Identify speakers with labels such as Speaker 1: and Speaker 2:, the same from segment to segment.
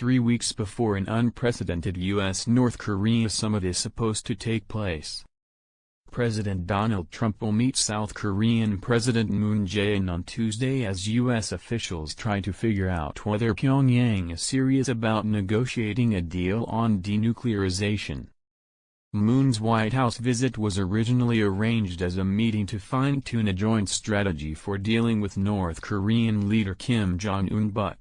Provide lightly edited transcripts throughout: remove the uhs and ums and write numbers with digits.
Speaker 1: 3 weeks before an unprecedented U.S. North Korea summit is supposed to take place. President Donald Trump will meet South Korean President Moon Jae-in on Tuesday as U.S. officials try to figure out whether Pyongyang is serious about negotiating a deal on denuclearization. Moon's White House visit was originally arranged as a meeting to fine-tune a joint strategy for dealing with North Korean leader Kim Jong-un, but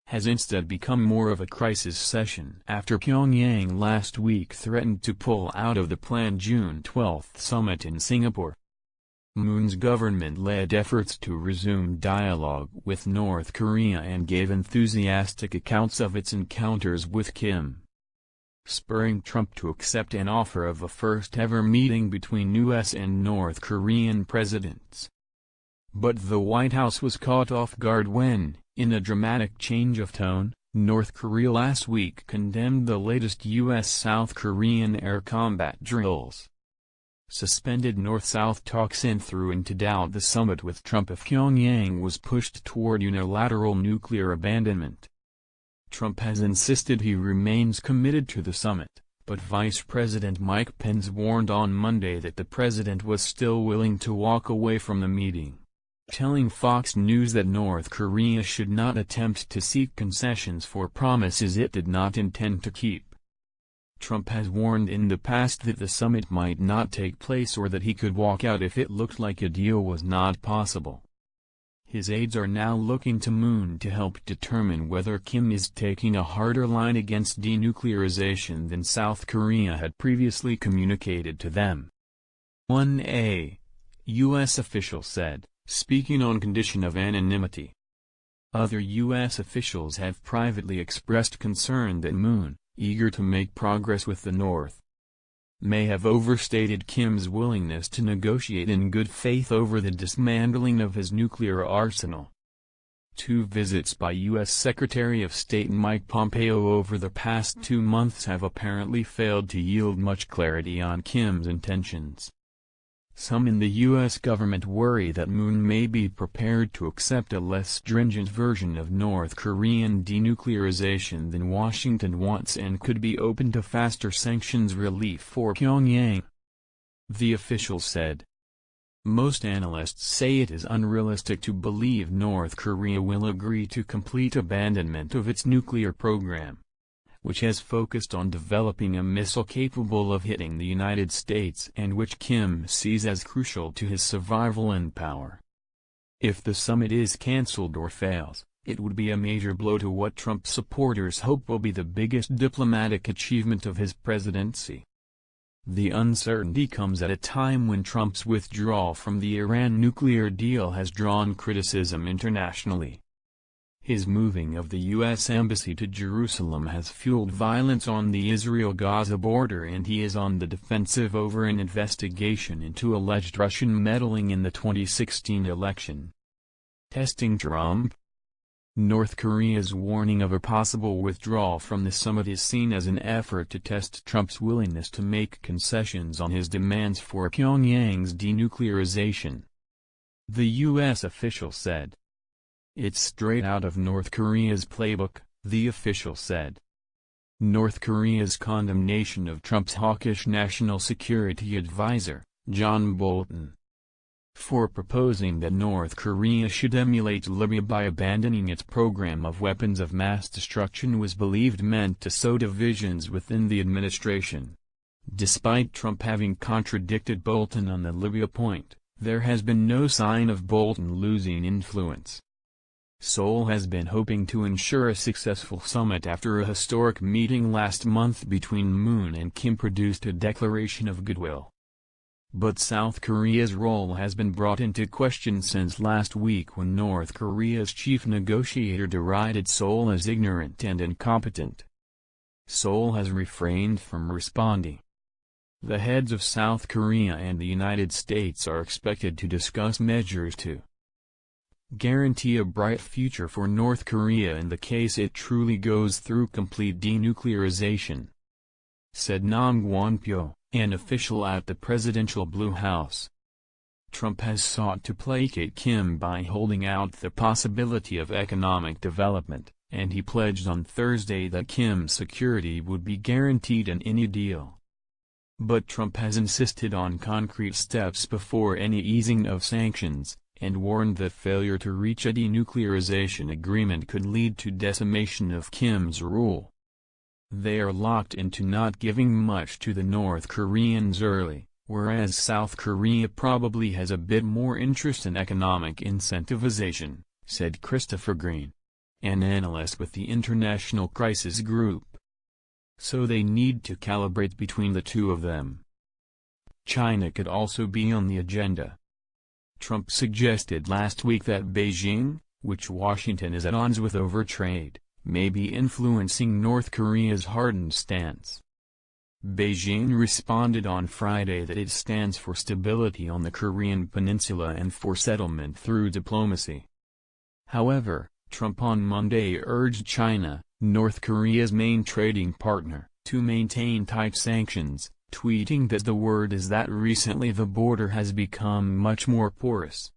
Speaker 1: has instead become more of a crisis session after Pyongyang last week threatened to pull out of the planned June 12 summit in Singapore. Moon's government led efforts to resume dialogue with North Korea and gave enthusiastic accounts of its encounters with Kim, spurring Trump to accept an offer of a first-ever meeting between U.S. and North Korean presidents. But the White House was caught off guard when, in a dramatic change of tone, North Korea last week condemned the latest U.S.-South Korean air combat drills, suspended North-South talks and threw into doubt the summit with Trump if Pyongyang was pushed toward unilateral nuclear abandonment. Trump has insisted he remains committed to the summit, but Vice President Mike Pence warned on Monday that the president was still willing to walk away from the meeting, telling Fox News that North Korea should not attempt to seek concessions for promises it did not intend to keep. Trump has warned in the past that the summit might not take place or that he could walk out if it looked like a deal was not possible. His aides are now looking to Moon to help determine whether Kim is taking a harder line against denuclearization than South Korea had previously communicated to them. A U.S. official said, speaking on condition of anonymity. Other U.S. officials have privately expressed concern that Moon, eager to make progress with the North, may have overstated Kim's willingness to negotiate in good faith over the dismantling of his nuclear arsenal. 2 visits by U.S. Secretary of State Mike Pompeo over the past 2 months have apparently failed to yield much clarity on Kim's intentions. Some in the U.S. government worry that Moon may be prepared to accept a less stringent version of North Korean denuclearization than Washington wants and could be open to faster sanctions relief for Pyongyang. The official said. Most analysts say it is unrealistic to believe North Korea will agree to complete abandonment of its nuclear program, which has focused on developing a missile capable of hitting the United States and which Kim sees as crucial to his survival and power. If the summit is cancelled or fails, it would be a major blow to what Trump supporters hope will be the biggest diplomatic achievement of his presidency. The uncertainty comes at a time when Trump's withdrawal from the Iran nuclear deal has drawn criticism internationally. His moving of the U.S. Embassy to Jerusalem has fueled violence on the Israel-Gaza border, and he is on the defensive over an investigation into alleged Russian meddling in the 2016 election. Testing Trump? North Korea's warning of a possible withdrawal from the summit is seen as an effort to test Trump's willingness to make concessions on his demands for Pyongyang's denuclearization. The U.S. official said. It's straight out of North Korea's playbook, the official said. North Korea's condemnation of Trump's hawkish national security advisor, John Bolton, for proposing that North Korea should emulate Libya by abandoning its program of weapons of mass destruction was believed meant to sow divisions within the administration. Despite Trump having contradicted Bolton on the Libya point, there has been no sign of Bolton losing influence. Seoul has been hoping to ensure a successful summit after a historic meeting last month between Moon and Kim produced a declaration of goodwill. But South Korea's role has been brought into question since last week when North Korea's chief negotiator derided Seoul as ignorant and incompetent. Seoul has refrained from responding. The heads of South Korea and the United States are expected to discuss measures to guarantee a bright future for North Korea in the case it truly goes through complete denuclearization, said Nam Gwon-pyo, an official at the presidential Blue House. Trump has sought to placate Kim by holding out the possibility of economic development, and he pledged on Thursday that Kim's security would be guaranteed in any deal. But Trump has insisted on concrete steps before any easing of sanctions, and warned that failure to reach a denuclearization agreement could lead to decimation of Kim's rule. They are locked into not giving much to the North Koreans early, whereas South Korea probably has a bit more interest in economic incentivization, said Christopher Green, an analyst with the International Crisis Group. So they need to calibrate between the two of them. China could also be on the agenda. Trump suggested last week that Beijing, which Washington is at odds with over trade, may be influencing North Korea's hardened stance. Beijing responded on Friday that it stands for stability on the Korean peninsula and for settlement through diplomacy. However, Trump on Monday urged China, North Korea's main trading partner, to maintain tight sanctions, tweeting that the word is that recently the border has become much more porous,